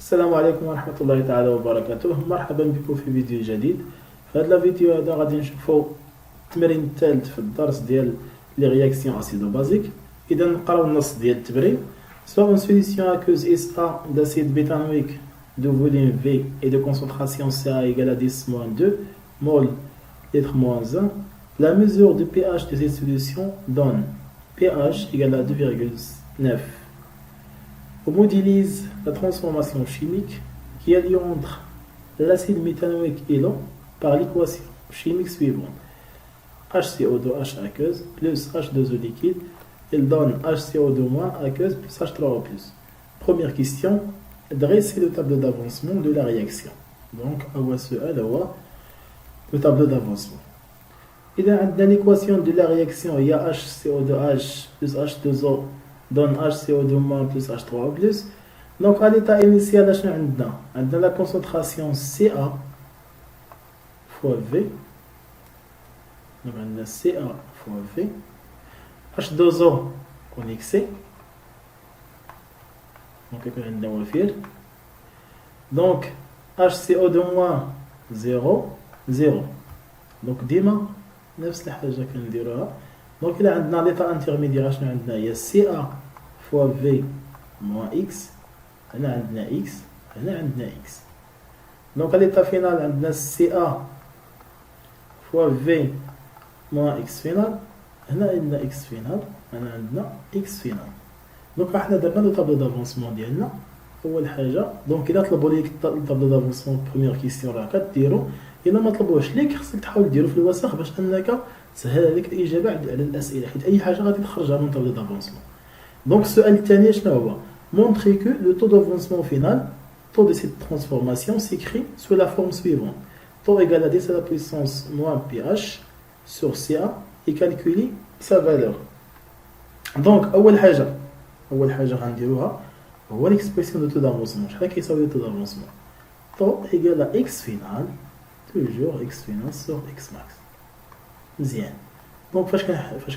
السلام عليكم ورحمة الله تعالى وبركاته. مرحبا بكم في فيديو جديد. في هذا الفيديو هذا غادي نشوفوا التمرين الثالث في الدرس ديال لي رياكسيون اسيدو بازيك. اذا نقراو النص ديال التمرين. Soit une solution aqueuse SA d'acide bétanoïque de volume V et de concentration Ca égale à 10-2 mol litre-1, la mesure du pH de cette solution donne pH égale à 2,9. On modélise la transformation chimique qui a lieu entre l'acide méthanoïque et l'eau par l'équation chimique suivante. HCO2H aqueuse plus H2O liquide, il donne HCO2- aqueuse plus H3O+. Première question, dresser le tableau d'avancement de la réaction. Donc, le tableau d'avancement. Dans l'équation de la réaction, il y a HCO2H plus H2O donne HCO2- plus H3O+. Donc, à l'état initial, on a la concentration Ca fois V. Donc, on a Ca fois V. H2O connexé. Donc, HCO2- 0, 0. Donc, ديما نفس الحاجة كنديروها. Donc, il y a l'état intermédiaire, il y a Ca fois V moins X. Il y a X, il y a X. Donc, à l'état final, il y a Ca fois V moins X final. هنا عندنا اكس فينال، هنا عندنا اكس فينال. دونك حنا درنا لو طابلو دافونسمون ديالنا. اول حاجه دونك الا طلبوا ليك الطابلو دافونسمون بروميير كيسيون راه كديرو، الا ما طلبوش ليك خصك تحاول ديرو في الوسخ باش انك تسهل عليك الاجابه على الاسئله، حيت اي حاجه غادي تخرجها من طابلو دافونسمون. دونك السؤال الثاني شنو هو؟ مونطري كو لو طو دافونسمون فينال طو دو سيت ترانسفورماسيون سيكري سو لا فورم سويفون طو ايغال ا 10 à la puissance moins pH sur Ca et calculer sa valeur. Donc, أول حاجة غنديروها هو l'expression de taux d'avancement. شحال كيساوي le taux d'avancement؟ taux égal à x final, toujours x final sur x max. مزيان. دونك فاش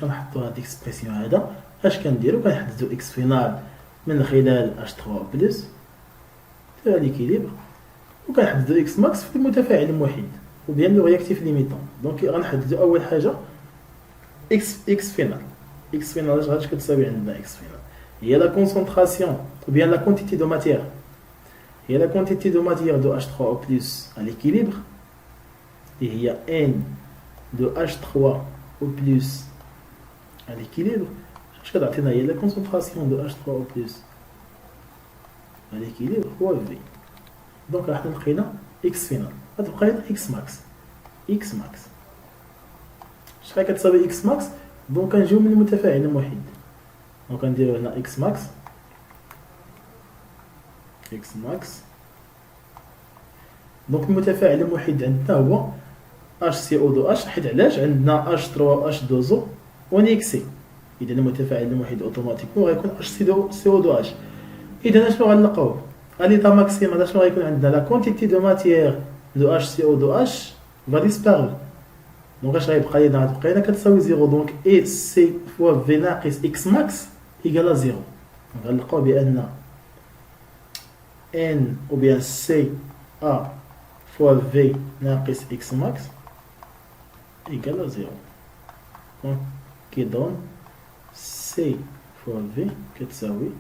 كنحطوا هاد l'expression هذا اش كنديرو؟ كنحددو x final من خلال H3 بلس تاع ليكيليبر، وكنحددو x max في المتفاعل المحيد وبيان لو رياكتيف ليميتون. دونك غنحددو أول حاجة x final. x final اش كتساوي عندنا x final هي la concentration ou bien la quantité de matière. هي la quantité de matière de H3O+ à l'équilibre et il y a n de H3O+ à l'équilibre. اش كتعطينا هي la concentration de H3O+ à l'équilibre هو V. دونك حنا لقينا x final غتبقى لنا x max. شحال كتساوي اكس ماكس؟ دونك كنجيو من المتفاعل المحيد. دونك كنديرو هنا اكس ماكس دونك المتفاعل المحيد عندنا هو HCO2H. حيت علاش؟ عندنا H3H2O ونيكسي. اذا المتفاعل المحيد اوتوماتيكمون غيكون HCO2H. اذا اشنو غنلقاو؟ اليتا ماكسيمال اشنو غيكون عندنا؟ لا كونتيتي دو ماتيير دو HCO2H va disparaître. Donc, غتبقى لنا كتساوي 0. دونك اي سي فوا في ناقص اكس ماكس ايكال 0. دونك غنلقاو بان ان او بيان سي ا فوا في ناقص اكس ماكس ايكال 0. دونك كيدون سي فوا في كتساوي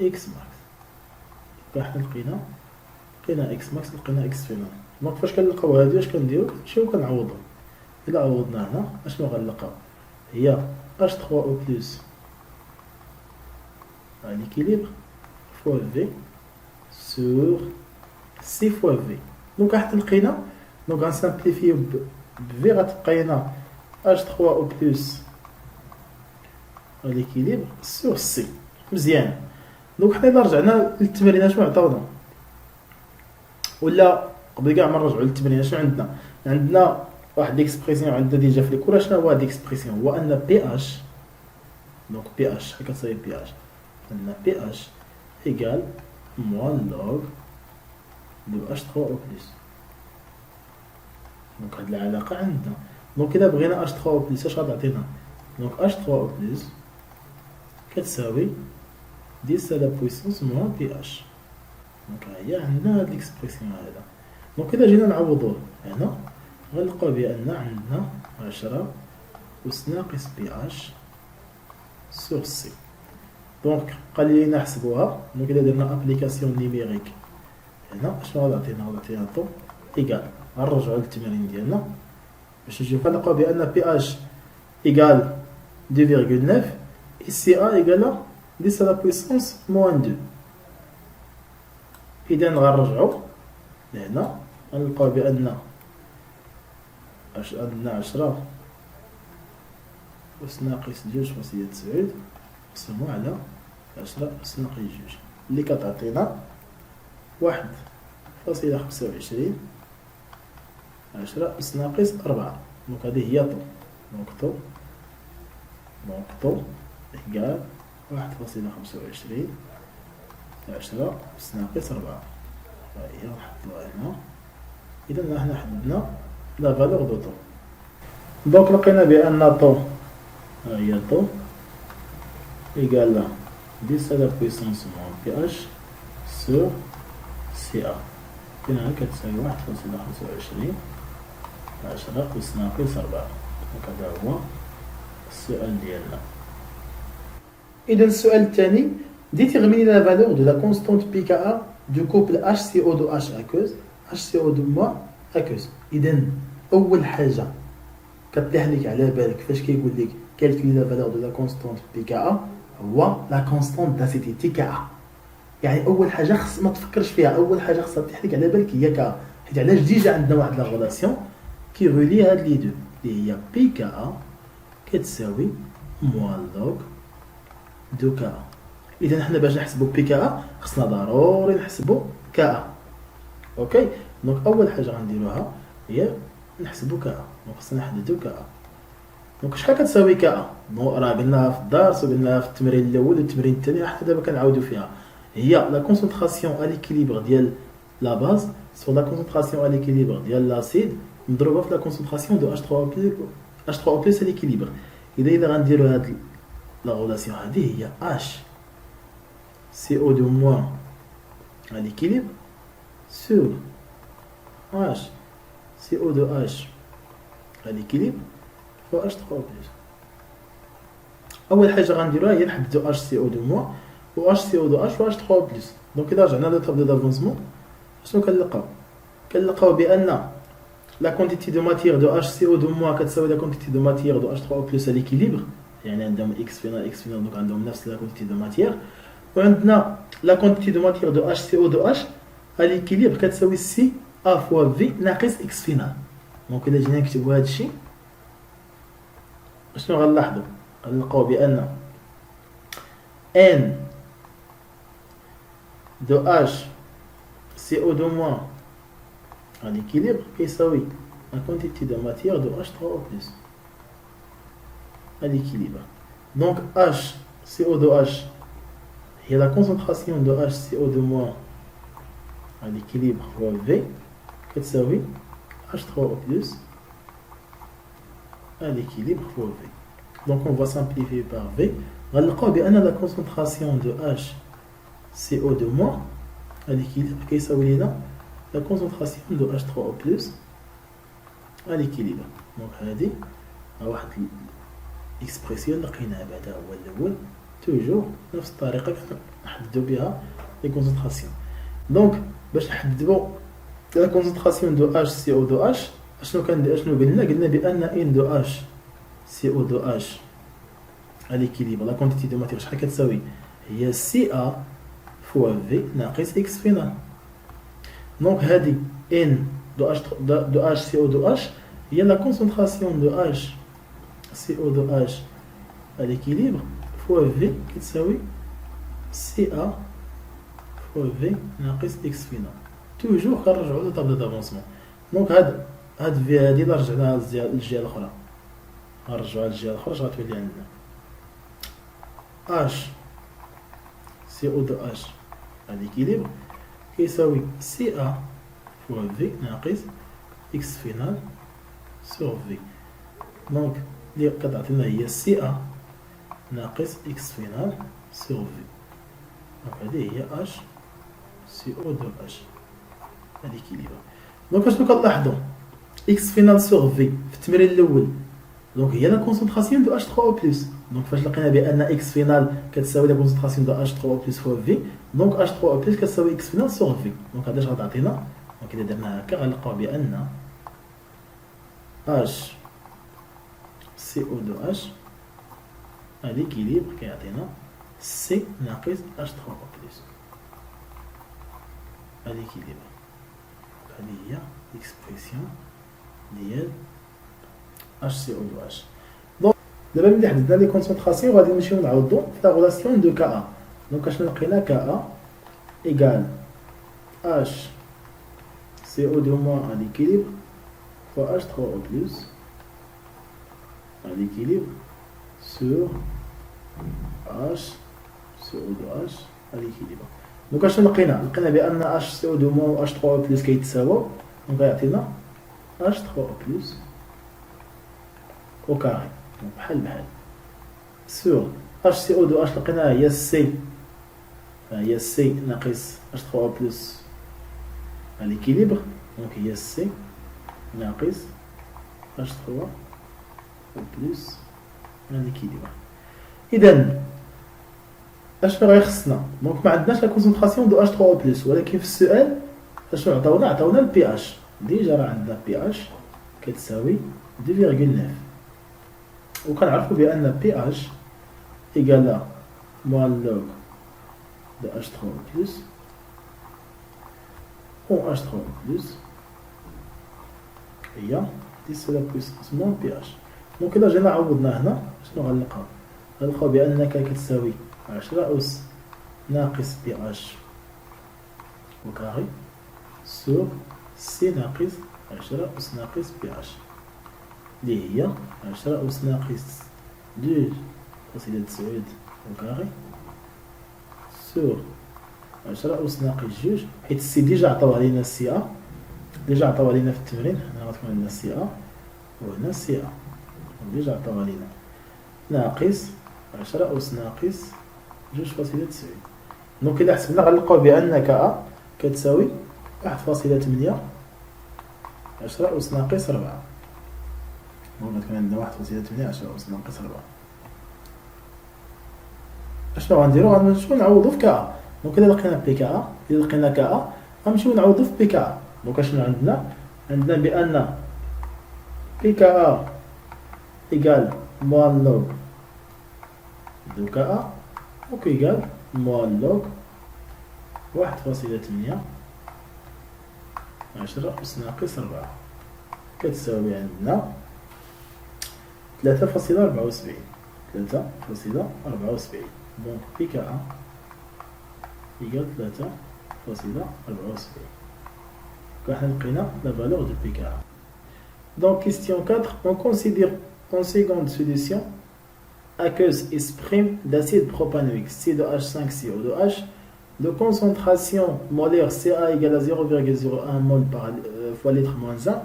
اكس ماكس. حنا لقينا اكس ماكس، لقينا اكس فينال. دونك فاش كنلقاو هادي اش كنديرو؟ كنمشيو كنعوضو. إلا عوضنا هنا اشنو غنلقاو؟ هي H3O+ à l'équilibre fois V sur C fois V. دونك حتى لقينا، دونك غنسامبليفيو ب V غتبقى لنا H3O+ à l'équilibre sur C. مزيان. دونك حنا إلا رجعنا للتمرين اشنو عطاونا؟ ولا قبل كاع ما نرجعو للتمرين اشنو عندنا واحد ليكسبريسيون عندنا ديجا في الكورة. شنو هو هاد ليكسبريسيون؟ هو ان بي اش، دونك بي اش شحال كتساوي بي اش؟ ان بي اش ايكال موان لوغ دو اش 3 او بلس. دونك هاد العلاقة عندنا. دونك إلا بغينا اش 3 او بلس اش غتعطينا؟ دونك اش 3 او بلس كتساوي 10 à la puissance moins pH. دونك هي عندنا هاد ليكسبرسيون هذا. دونك إذا جينا نعوضوه هنا غنلقاو بأن عندنا 10 أس ناقص بي اش سور سي. دونك قال لي نحسبوها. دونك إذا درنا أبليكاسيون نيميريك هنا اشنو غتعطينا؟ غتعطينا طو إيكال. غنرجعو للتمرين ديالنا باش نجيو كنلقاو بأن بي اش إيكال 2,9 et CA égale 10 à la puissance moins 2. إذا غنرجعو لهنا غنلقاو بأن عندنا 10 أس ناقص 2.9 مقسومة على 10 أس ناقص 2 اللي كتعطينا 1.25 10 أس ناقص 4. دونك هذه هي طو. دونك طو إيكال 1.25 10 أس ناقص 4. هي نحطوها هنا. إذا حنا حددنا لا فالور دو طو. دونك لقينا بأن طو ها هي طو إيكال 10 على بويسونس موان بي اش سور سي ا. هنا كتساوي 1.25 10 أس ناقص 4. دونك هذا هو السؤال ديالنا. إذا السؤال الثاني déterminer la valeur de la constante pKa du couple HCO2H aqueuse HCO2- aqueuse. إذا أول حاجة كتطيح لك على بالك فاش كيقول لك calculer la valeur de la constante pKa هو la constante d'acidité Ka. يعني أول حاجة خص ما تفكرش فيها. أول حاجة خصها تطيح لك على بالك هي كا. حيت علاش ديجا عندنا واحد لا غولاسيون كي ريلي هاد لي دو اللي هي pKa كتساوي موان لوغ دو كا. إذا حنا باش نحسبو بكا خصنا ضروري نحسبو كا. اوكي. دونك أول حاجة غنديروها هي نحسبو كا. دونك خصنا نحددو كا. دونك شحال كتساوي كا؟ راه قلناها في الدرس وقلناها في التمرين الأول والتمرين الثاني حتى دابا كنعاودو فيها. هي لا كونسونطراسيون ا ليكيليبر ديال لا باز سور لا كونسونطراسيون ا ليكيليبر ديال لاسيد مضروبة في لا كونسونطراسيون دو H3O+ ا ليكيليبر. إذا غنديرو هاد لا غولاسيون هادي هي H CO2 moins à l'équilibre sur H CO2H à l'équilibre fois H3O+. أول حاجة غنديروها هي نحددو HCO2 moins و HCO2H و H3O+. دونك إذا رجعنا لو طابلو دافونسمون شنو كنلقاو بأن la quantité de matière de HCO2 moins كتساوي la quantité de matière de H3O+ à l'équilibre. يعني عندهم X final دونك عندهم نفس la quantité de matière. وعندنا la quantité de matière de HCO2H à l'équilibre كتساوي C A fois V ناقص X final. دونك إلا جينا نكتبو هاد الشيء شنو غنلاحظو؟ غنلقاو بأن N de H CO2 moins à l'équilibre كيساوي la quantité de matière de H3O+ à l'équilibre. Donc H CO2H et la concentration de HCO2- à l'équilibre fois V كتساوي H3O+ à l'équilibre fois V. Donc on va simplifier par V. غنلقاو بأن la concentration de HCO2- à l'équilibre كيساوي لنا la concentration de H3O+ à l'équilibre. Donc هذه واحد الاكسبرسيون لقيناها بعدا هو الاول توجور نفس الطريقه نحددو بها لي كونسونطراسيون. دونك باش نحددو لا كونسونطراسيون دو HCO2H شنو قلنا بان ان دو HCO2H à l'équilibre la quantité de matière شحال كتساوي هي CA fois V ناقص X final. دونك هذه N de HCO2H هي la concentration de HCO2H à l'équilibre fois V كتساوي CA fois V ناقص X final. توجور كنرجعو لطابلو دافونسمون. دونك هاد في هادي الا رجعناها للجهه الاخرى غنرجعوها للجهه الاخرى اش غتولي عندنا H CO2H à l'équilibre كيساوي CA fois V ناقص X final sur V. دونك اللي كتعطينا هي CA ناقص X final sur V. دونك هذه هي H CO2H هذه كيليبر. دونك اشنو كنلاحظوا اكس فينال سور في التمرين الاول دونك هي لا كونسونطراسيون دو H3O بلس. دونك فاش لقينا بان اكس فينال كتساوي لا كونسونطراسيون دو H3O بلس فوا في دونك H3O بلس كتساوي اكس فينال سور في. دونك هذا اش غتعطينا دونك اذا درنا هكا غنلقاو بان H CO2H هذه كيليبر كيعطينا سي ناقص H3O بلس هذه كيليبر. هذه هي اكسبريسيون ديال HCO2H. دونك دابا ملي حددنا لي كونسونطراسيون غادي نمشيو نعوضو في لا غولاسيون دو كا. دونك اشنو لقينا كا ايكال H CO2 moins à l'équilibre fois H3O plus à l'équilibre sur H CO2H à l'équilibre. دونك اشنو لقينا بان HCO2 moins و H3O plus كيتساووا دونك غيعطينا H3O plus au carré دونك بحال بحال sur HCO2H لقيناها هي سي ناقص H3O plus à l'équilibre donc هي سي ناقص H3O plus à l'équilibre. إذا اشنو غيخصنا دونك ما عندناش لا كونسونطراسيون دو H3O plus ولكن في السؤال اشنو عطاونا البي اش. ديجا راه عندنا بي اش كتساوي 2.9 وكنعرفوا بان بي اش ايكالا موان لوغ دو H3O بلس او H3O بلس هي 10 لا بويسونس موان بي اش. دونك الا جينا عوضنا هنا شنو غنلقاو بان كا كتساوي 10 أس ناقص بي اش au carré sur سي ناقص 10 أس ناقص بي اش اللي هي 10 أس ناقص 2 فاصلة 9 au carré sur 10 أس ناقص 2 حيت السي ديجا عطاوها لينا السي ا ديجا عطاوها لينا في التمرين. هنا غتكون عندنا السي ا وهنا السي ا ديجا عطاوها لينا ناقص 10 أس ناقص 2 فاصلة 9. دونك إلا حسبنا غنلقاو بأن كا كتساوي 1.8 10 أس ناقص 4. دونك غتكون عندنا 1.8 10 أس ناقص 4. اشنو غنديرو غنمشيو نعوضو في كا. دونك إلا لقينا كا غنمشيو نعوضو في بي كا. دونك اشنو عندنا بأن بي كا إيكال موان لوغ دو كا دونك إيكال موان لوغ 1.8 10 أس ناقص 4 كتساوي عندنا 3.74. دونك بي كا إيكال 3.74. كحنا لقينا لا فالور دو بي كا. Donc question 4, on considère en seconde solution aqueuse S' d'acide propanoïque C2H5CO2H de concentration molaire Ca égale à 0,01 mol fois litre moins 1.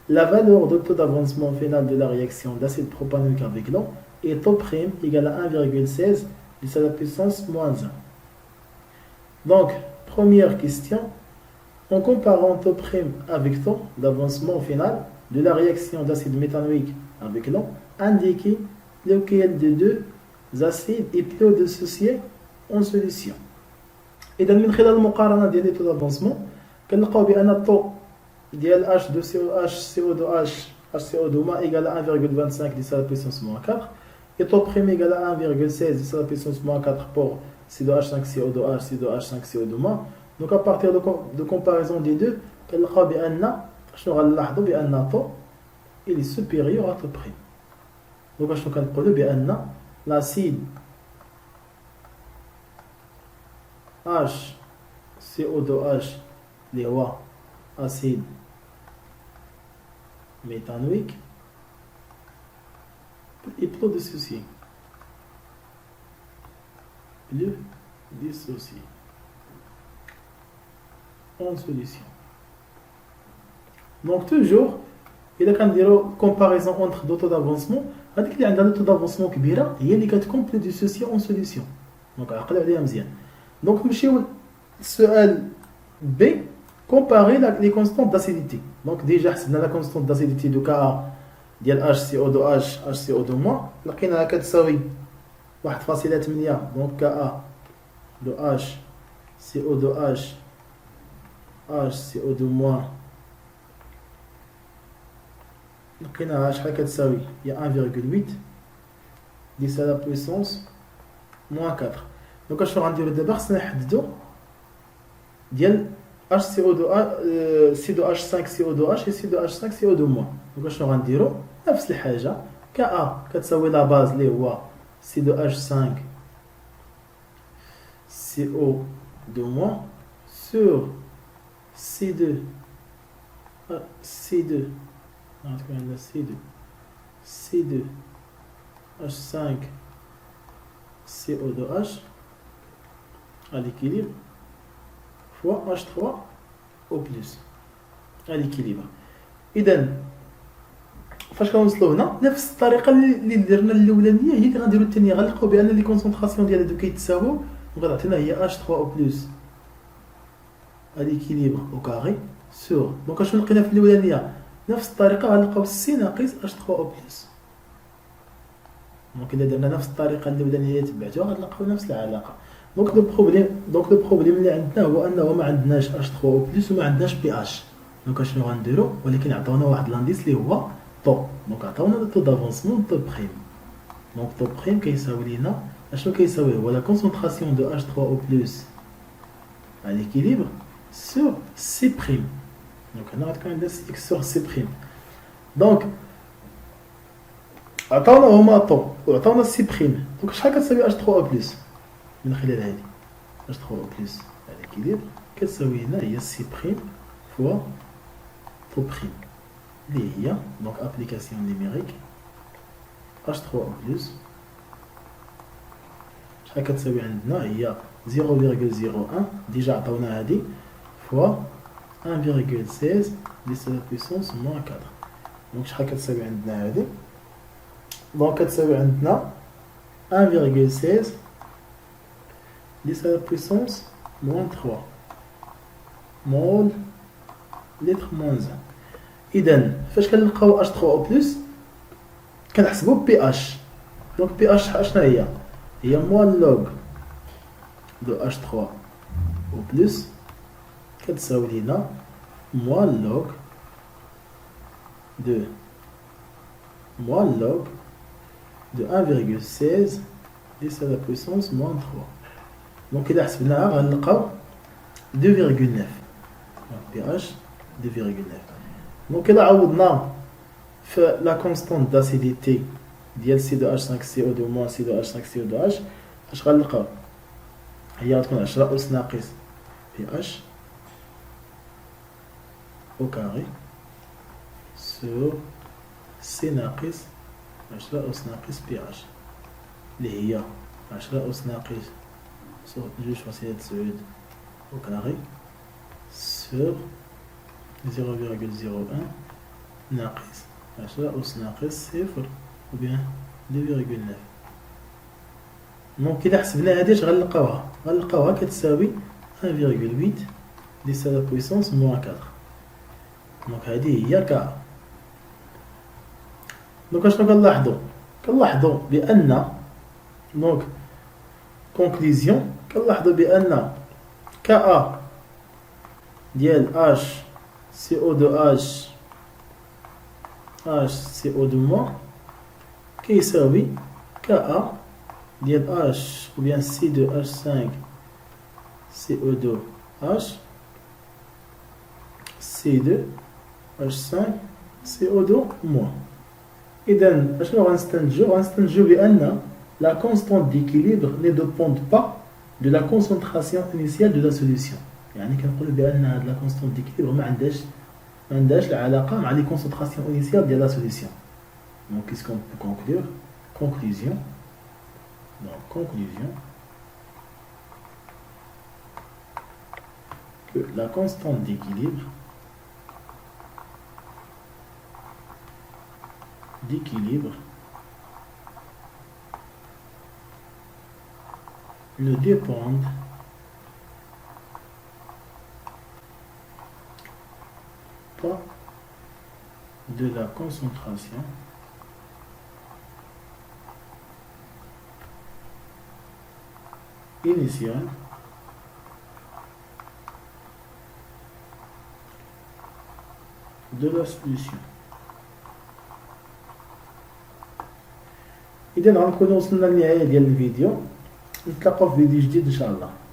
La valeur de taux d'avancement final de la réaction d'acide propanoïque avec l'eau est taux prime égale à 1,16 10 à la puissance moins 1. Donc, première question, en comparant taux prime avec taux d'avancement final de la réaction d'acide méthanoïque avec l'eau, indiquez lequel des deux acides est plus dissocié en solution. إذا من خلال المقارنة ديال لي تو دافونسمون كنلقاو بأن الطو ديال HCO2H HCO2 égal à 1,25 10 à la puissance moins 4 et taux prime égal à 1,16 10 à la puissance moins 4 pour C2H5CO2H C2H5CO2 Donc à partir de comparaison des deux كنلقاو بأن شنو غنلاحظوا بأن الطو il est supérieur à taux prime. Donc اشنو كنقولوا بأن l'acide HCO2H اللي هو acide méthanoïque est plus dissocié. En solution. Donc toujours إذا كنديروا comparaison entre deux taux d'avancement هذيك اللي عندها taux d'avancement كبيرة هي اللي كتكون plus dissociée en solution. Donc عقلوا عليها مزيان. دونك نمشيو السؤال B, comparer les constantes d'acidité. Donc déjà حسبنا la constante d'acidité de Ka ديال HCO2H HCO2- لقيناها كتساوي 1.8. donc Ka de H CO2H HCO2- لقيناها شحال كتساوي هي 1,8 10 à la puissance moins 4. donc اشنو غنديرو دابا خصنا نحددو ديال C2H5CO2H et C2H5CO2-. donc اشنو غنديرو نفس الحاجه Ka كتساوي لا باز اللي هو C2H5 CO2- sur C2 C2 H5 CO2H à l'équilibre fois H3 au plus à l'équilibre. إذا فاش كنوصلوا هنا نفس الطريقه اللي درنا الاولانيه هي اللي غنديروا الثانيه. غنلقاو بان لي كونسونطراسيون ديال هادو كيتساووا وغتعطينا هي H3 au plus à l'équilibre au carré sur. دونك اشنو لقينا في الاولانيه نفس الطريقه غنلقاو C ناقص H3 au plus. دونك الا درنا نفس الطريقه الاولانيه اللي تبعتوها غنلقاو نفس العلاقه. دونك لو بروبليم اللي عندنا هو انه ما عندناش H3 au plus وما عندناش PH. دونك اشنو غنديروا ولكن عطاونا واحد لانديس اللي هو طو. دونك عطاونا طو دافونسمون طو بريم. دونك طو بريم كيساوي لينا اشنو كيساوي هو لا كونسونطراسيون دو H3 au plus à l'équilibre sur C prime. دونك هنا غتكون عندنا C sur C prime. دونك عطاونا هما طو وعطاونا سي بريم. دونك شحال كتساوي H3 او بلس من خلال هادي H3 او بلس على l'équilibre كتساوي هنا هي سي بريم فوا طو بريم اللي هي دونك ابليكاسيون نيميريك H3 او بلس شحال كتساوي عندنا هي 0,01. ديجا عطاونا هادي فوا 1,16 10 la puissance moins 4. دونك شحال كتساوي عندنا هادي دونك كتساوي عندنا 1,16 10 à la puissance moins 3 مول لتر moins 1. إذا فاش كنلقاو H3 أو بلس كنحسبو بي اش. دونك بي اش شحال هي موان لوغ دو H3 أو بلس كتساوي لينا موان لوغ de 1,16 10 à la puissance moins 3. Donc إذا حسبناها غنلقاو 2,9. pH 2,9. Donc إذا عوضنا في لا كونستانت داسيديتي ديال C2H5CO2- C2H5CO2H اش غنلقاو هي غتكون 10 أس ناقص pH au carré sur C ناقص 10 أس ناقص pH اللي هي 10 أس ناقص جوج فاصلة 9 au carré sur 0,01 ناقص 10 أس ناقص 0 ou bien 2,9. دونك إلا حسبنا هادي اش غنلقاوها كتساوي 1,8 10 à la puissance moins 4. دونك هادي هي كا. دونك اشنو كنلاحظوا بان دونك كونكليزيون كنلاحظوا بان كا ديال H CO2H HCO2- كيساوي كا ديال H ou bien C2H5 CO2H C2H5 CO2-. إذا اشنو غنستنتجو بأن la constante d'équilibre ne dépend pas de la concentration initiale de la solution. يعني كنقولوا بأن هاد la constante d'équilibre ما عندهاش العلاقة مع les concentrations initiales de la solution. Donc qu'est-ce qu'on peut conclure? Conclusion. Que la constante d'équilibre ne dépendent pas de la concentration initiale de la solution. إذا غنكونو وصلنا للنهاية ديال الفيديو، نتلاقاو في فيديو جديد إن شاء الله.